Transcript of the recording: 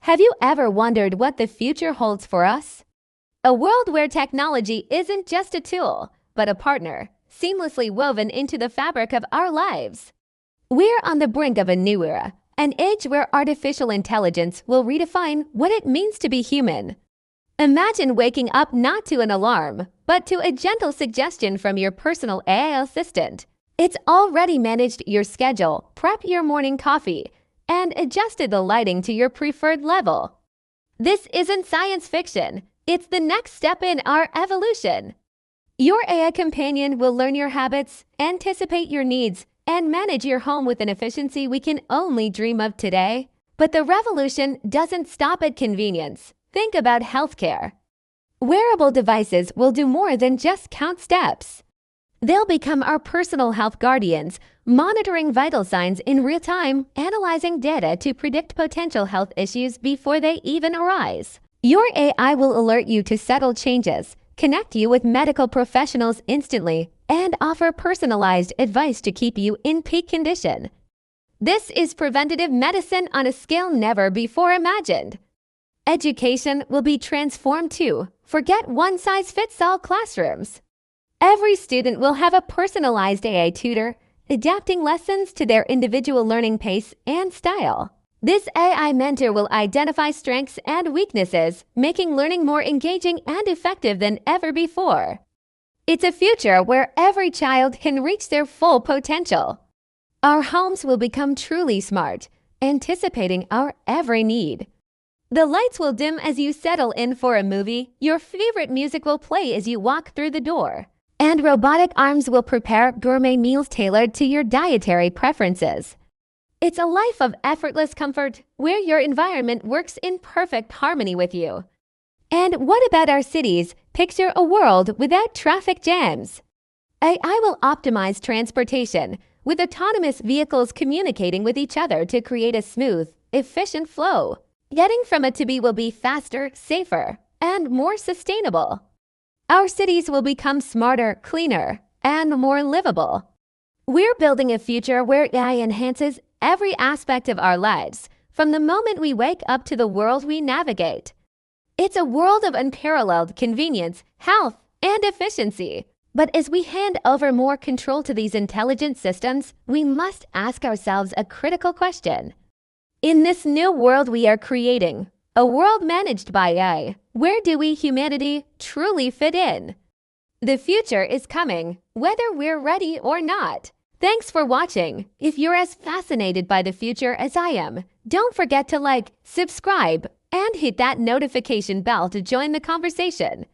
Have you ever wondered what the future holds for us? A world where technology isn't just a tool, but a partner, seamlessly woven into the fabric of our lives. We're on the brink of a new era, an age where artificial intelligence will redefine what it means to be human. Imagine waking up not to an alarm, but to a gentle suggestion from your personal AI assistant. It's already managed your schedule, prepped your morning coffee, and adjusted the lighting to your preferred level. This isn't science fiction. It's the next step in our evolution. Your AI companion will learn your habits, anticipate your needs, and manage your home with an efficiency we can only dream of today. But the revolution doesn't stop at convenience. Think about healthcare. Wearable devices will do more than just count steps. They'll become our personal health guardians, monitoring vital signs in real time, analyzing data to predict potential health issues before they even arise. Your AI will alert you to subtle changes, connect you with medical professionals instantly, and offer personalized advice to keep you in peak condition. This is preventative medicine on a scale never before imagined. Education will be transformed too. Forget one-size-fits-all classrooms. Every student will have a personalized AI tutor, adapting lessons to their individual learning pace and style. This AI mentor will identify strengths and weaknesses, making learning more engaging and effective than ever before. It's a future where every child can reach their full potential. Our homes will become truly smart, anticipating our every need. The lights will dim as you settle in for a movie, your favorite music will play as you walk through the door, and robotic arms will prepare gourmet meals tailored to your dietary preferences. It's a life of effortless comfort where your environment works in perfect harmony with you. And what about our cities? Picture a world without traffic jams. AI will optimize transportation, with autonomous vehicles communicating with each other to create a smooth, efficient flow. Getting from A to B will be faster, safer, and more sustainable. Our cities will become smarter, cleaner, and more livable. We're building a future where AI enhances every aspect of our lives, from the moment we wake up to the world we navigate. It's a world of unparalleled convenience, health, and efficiency. But as we hand over more control to these intelligent systems, we must ask ourselves a critical question. In this new world we are creating, a world managed by AI, where do we, humanity, truly fit in? The future is coming, whether we're ready or not. Thanks for watching. If you're as fascinated by the future as I am, don't forget to like, subscribe, and hit that notification bell to join the conversation.